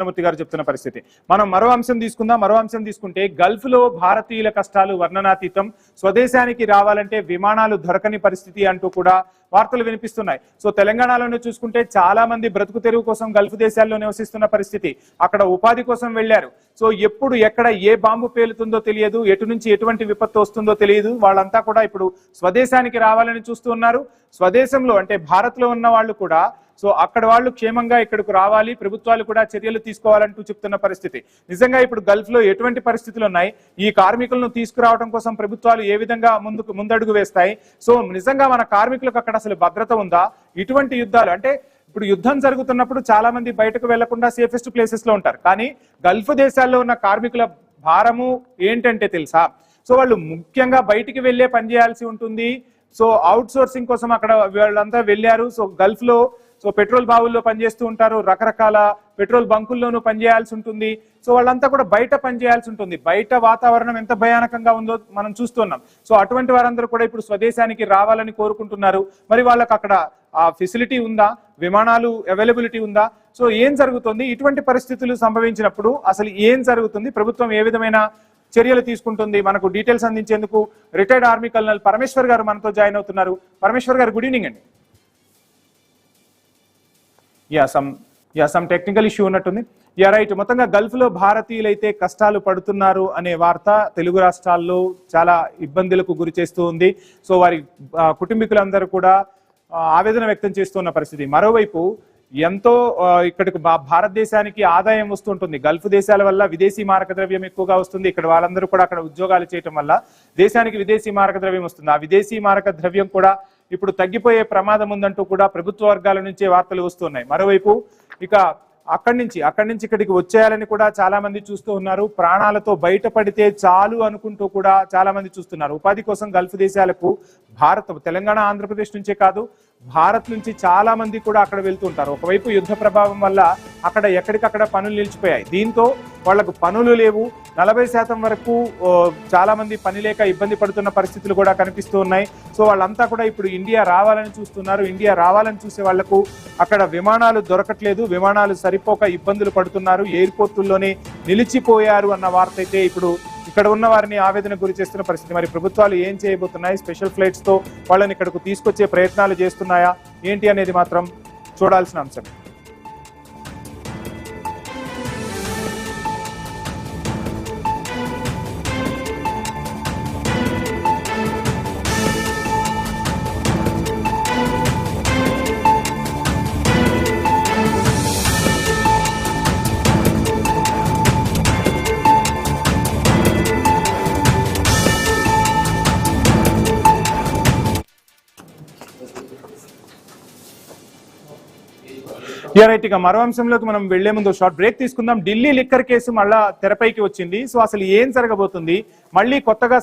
మూర్తి గారు చెప్తున్న పరిస్థితి. మనం మరో అంశం తీసుకుందాం. మరో అంశం తీసుకుంటే గల్ఫ్ లో భారతీయుల కష్టాలు వర్ణనాతీతం, స్వదేశానికి రావాలంటే విమానాలు దొరకని పరిస్థితి అంటూ కూడా వార్తలు వినిపిస్తున్నాయి. సో తెలంగాణలోనే చూసుకుంటే చాలా మంది బ్రతుకు తెరువు కోసం గల్ఫ్ దేశాల్లో నివసిస్తున్న పరిస్థితి. అక్కడ ఉపాధి కోసం వెళ్లారు. సో ఎప్పుడు ఎక్కడ ఏ బాంబు పేలుతుందో తెలియదు, ఎటు నుంచి ఎటువంటి విపత్తు వస్తుందో తెలియదు. వాళ్ళంతా కూడా ఇప్పుడు స్వదేశానికి రావాలని చూస్తూ ఉన్నారు. స్వదేశంలో అంటే భారత్ లో ఉన్న వాళ్ళు కూడా సో అక్కడ వాళ్ళు క్షేమంగా ఇక్కడకు రావాలి, ప్రభుత్వాలు కూడా చర్యలు తీసుకోవాలంటూ చెప్తున్న పరిస్థితి. నిజంగా ఇప్పుడు గల్ఫ్ లో ఎటువంటి పరిస్థితులు ఉన్నాయి, ఈ కార్మికులను తీసుకురావడం కోసం ప్రభుత్వాలు ఏ విధంగా ముందడుగు వేస్తాయి, సో నిజంగా మన కార్మికులకు అక్కడ అసలు భద్రత ఉందా? ఇటువంటి యుద్ధాలు అంటే ఇప్పుడు యుద్ధం జరుగుతున్నప్పుడు చాలా మంది బయటకు వెళ్లకుండా సేఫెస్ట్ ప్లేసెస్ లో ఉంటారు. కానీ గల్ఫ్ దేశాల్లో ఉన్న కార్మికుల భారము ఏంటంటే తెలుసా? సో వాళ్ళు ముఖ్యంగా బయటికి వెళ్లే పని చేయాల్సి ఉంటుంది. సో అవుట్ సోర్సింగ్ కోసం అక్కడ వాళ్ళంతా వెళ్ళారు. సో గల్ఫ్ లో సో పెట్రోల్ బావుల్లో పనిచేస్తూ ఉంటారు, రకరకాల పెట్రోల్ బంకుల్లోనూ పనిచేయాల్సి ఉంటుంది. సో వాళ్ళంతా కూడా బయట పనిచేయాల్సి ఉంటుంది. బయట వాతావరణం ఎంత భయానకంగా ఉందో మనం చూస్తున్నాం. సో అటువంటి వారందరూ కూడా ఇప్పుడు స్వదేశానికి రావాలని కోరుకుంటున్నారు. మరి వాళ్ళకి అక్కడ ఆ ఫెసిలిటీ ఉందా, విమానాలు అవైలబిలిటీ ఉందా? సో ఏం జరుగుతుంది? ఇటువంటి పరిస్థితులు సంభవించినప్పుడు అసలు ఏం జరుగుతుంది? ప్రభుత్వం ఏ విధమైన చర్యలు తీసుకుంటుంది? మనకు డీటెయిల్స్ అందించేందుకు రిటైర్డ్ ఆర్మీ కల్నల్ పరమేశ్వర్ గారు మనతో జాయిన్ అవుతున్నారు. పరమేశ్వర్ గారు, గుడ్ ఈవినింగ్ అండి. సమ్ టెక్నికల్ ఇష్యూ ఉన్నట్టుంది. రైట్. మొత్తంగా గల్ఫ్ లో భారతీయులైతే కష్టాలు పడుతున్నారు అనే వార్త తెలుగు రాష్ట్రాల్లో చాలా ఇబ్బందులకు గురి చేస్తూ ఉంది. సో వారి కుటుంబీకులందరూ కూడా ఆవేదన వ్యక్తం చేస్తున్న పరిస్థితి. మరోవైపు ఎంతో ఇక్కడికి భారతదేశానికి ఆదాయం వస్తుంటుంది. గల్ఫ్ దేశాల వల్ల విదేశీ మారక ద్రవ్యం ఎక్కువగా వస్తుంది. ఇక్కడ వాళ్ళందరూ కూడా అక్కడ ఉద్యోగాలు చేయటం వల్ల దేశానికి విదేశీ మారక ద్రవ్యం వస్తుంది. ఆ విదేశీ మారక ద్రవ్యం కూడా ఇప్పుడు తగ్గిపోయే ప్రమాదం ఉందంటూ కూడా ప్రభుత్వ వర్గాల నుంచే వార్తలు వస్తున్నాయి. మరోవైపు ఇక అక్కడి నుంచి ఇక్కడికి వచ్చేయాలని కూడా చాలా మంది చూస్తూ ఉన్నారు. ప్రాణాలతో బయటపడితే చాలు అనుకుంటూ కూడా చాలా మంది చూస్తున్నారు. ఉపాధి కోసం గల్ఫ్ దేశాలకు తెలంగాణ, ఆంధ్రప్రదేశ్ నుంచే కాదు, భారత్ నుంచి చాలా మంది కూడా అక్కడ వెళ్తుంటారు. ఒకవైపు యుద్ధ ప్రభావం వల్ల అక్కడ ఎక్కడికక్కడ పనులు నిలిచిపోయాయి. దీంతో వాళ్లకు పనులు లేవు. 40% వరకు చాలా మంది పని లేక ఇబ్బంది పడుతున్న పరిస్థితులు కూడా కనిపిస్తూ ఉన్నాయి. సో వాళ్ళంతా కూడా ఇప్పుడు ఇండియా రావాలని చూస్తున్నారు. ఇండియా రావాలని చూసే వాళ్లకు అక్కడ విమానాలు దొరకట్లేదు, విమానాలు సరిపోక ఇబ్బందులు పడుతున్నారు, ఎయిర్పోర్టుల్లోనే నిలిచిపోయారు అన్న వార్త అయితే ఇప్పుడు ఇక్కడ ఉన్న వారిని ఆవేదన గురి చేస్తున్న పరిస్థితి. మరి ప్రభుత్వాలు ఏం చేయబోతున్నాయి? స్పెషల్ ఫ్లైట్స్ తో వాళ్ళని ఇక్కడకు తీసుకొచ్చే ప్రయత్నాలు చేస్తున్నాయా ఏంటి అనేది మాత్రం చూడాల్సిన అంశం. రైట్. ఇక మరో అంశంలోకి మనం వెళ్లే ముందు షార్ట్ బ్రేక్ తీసుకుందాం. ఢిల్లీ లిక్కర్ కేసు మళ్ళా తెరపైకి వచ్చింది. సో అసలు ఏం జరగబోతుంది? మళ్ళీ కొత్తగా